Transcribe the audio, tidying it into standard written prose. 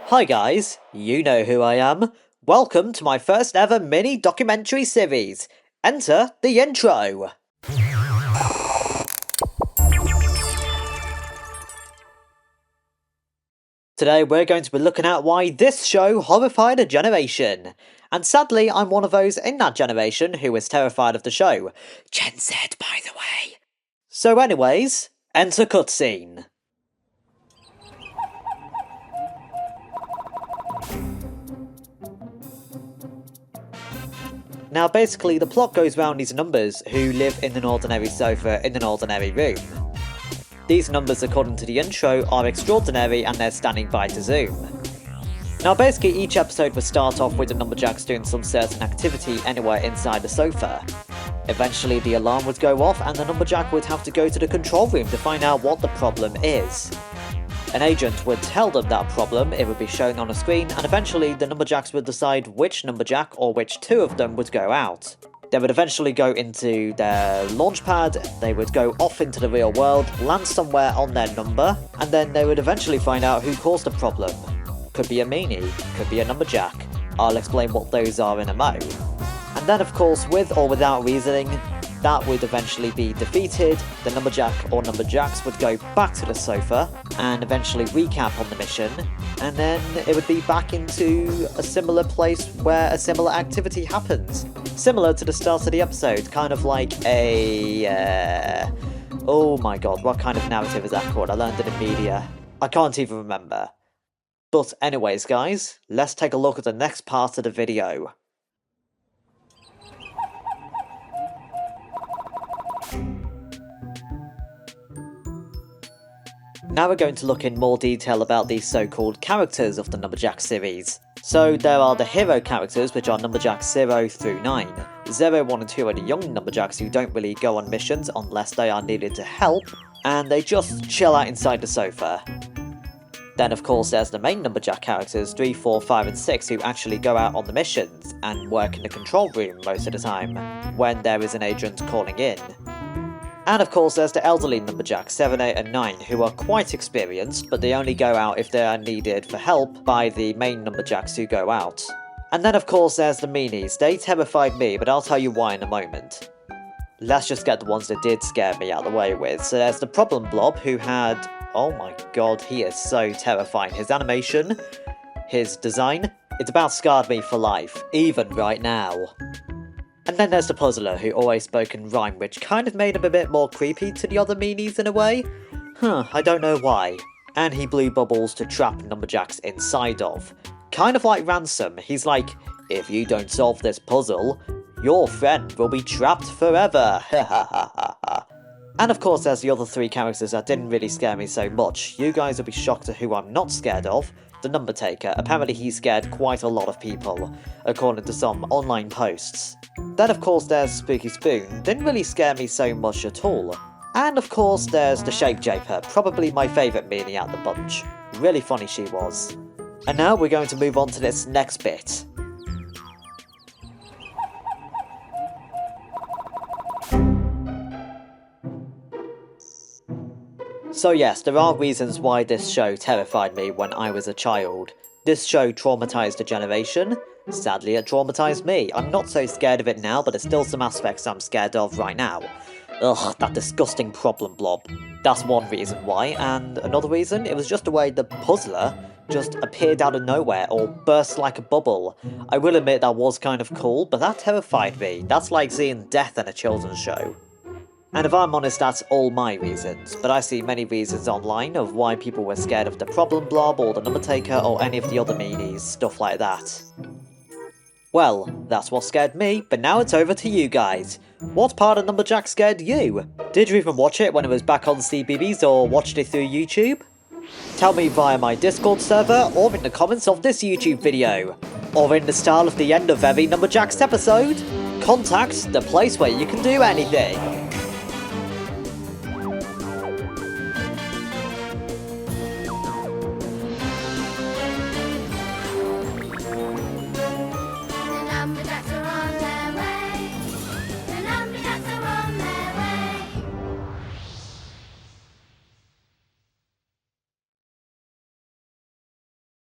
Hi guys, you know who I am. Welcome to my first ever mini documentary series. Enter the intro. Today we're going to be looking at why this show horrified a generation. And sadly, I'm one of those in that generation who is terrified of the show. Gen Z, by the way. So anyways, enter cutscene. Now basically the plot goes round these numbers who live in an ordinary sofa in an ordinary room. These numbers, according to the intro, are extraordinary and they're standing by to zoom. Now basically each episode would start off with the Numberjacks doing some certain activity anywhere inside the sofa. Eventually the alarm would go off and the Numberjack would have to go to the control room to find out what the problem is. An agent would tell them that problem, it would be shown on a screen, and eventually the Numberjacks would decide which Numberjack or which two of them would go out. They would eventually go into their launch pad, they would go off into the real world, land somewhere on their number, and then they would eventually find out who caused the problem. Could be a meanie, could be a Numberjack. I'll explain what those are in a mo. And then of course, with or without reasoning, that would eventually be defeated, the Numberjack or Numberjacks would go back to the sofa and eventually recap on the mission, and then it would be back into a similar place where a similar activity happens. Similar to the start of the episode, kind of like a... oh my god, what kind of narrative is that called? I learned it in media. I can't even remember. But anyways guys, let's take a look at the next part of the video. Now we're going to look in more detail about these so-called characters of the Numberjack series. So there are the hero characters, which are Numberjacks 0 through 9. 0, 1 and 2 are the young Numberjacks who don't really go on missions unless they are needed to help, and they just chill out inside the sofa. Then of course there's the main Numberjack characters 3, 4, 5 and 6 who actually go out on the missions and work in the control room most of the time, when there is an agent calling in. And of course there's the elderly Numberjacks 7, 8 and 9 who are quite experienced, but they only go out if they are needed for help by the main Numberjacks who go out. And then of course there's the meanies. They terrified me, but I'll tell you why in a moment. Let's just get the ones that did scare me out of the way with. So there's the problem blob who had... oh my god, he is so terrifying. His animation, his design, it's about scarred me for life, even right now. And then there's the puzzler, who always spoke in rhyme, which kind of made him a bit more creepy to the other meanies in a way. I don't know why. And he blew bubbles to trap Numberjacks inside of. Kind of like Ransom, he's like, if you don't solve this puzzle, your friend will be trapped forever, And of course there's the other three characters that didn't really scare me so much. You guys will be shocked at who I'm not scared of. The Number Taker, apparently he scared quite a lot of people, according to some online posts. Then of course there's Spooky Spoon, didn't really scare me so much at all. And of course there's the Shape Japer, probably my favourite meanie out the bunch. Really funny she was. And now we're going to move on to this next bit. So yes, there are reasons why this show terrified me when I was a child. This show traumatised a generation. Sadly, it traumatised me. I'm not so scared of it now, but there's still some aspects I'm scared of right now. Ugh, that disgusting problem blob. That's one reason why, and another reason, it was just the way the puzzler just appeared out of nowhere or burst like a bubble. I will admit that was kind of cool, but that terrified me. That's like seeing death in a children's show. And if I'm honest, that's all my reasons, but I see many reasons online of why people were scared of the problem blob or the Number Taker or any of the other meanies, stuff like that. Well, that's what scared me, but now it's over to you guys. What part of Numberjack scared you? Did you even watch it when it was back on CBeebies or watched it through YouTube? Tell me via my Discord server or in the comments of this YouTube video. Or in the style of the end of every Numberjacks episode. Contact the place where you can do anything.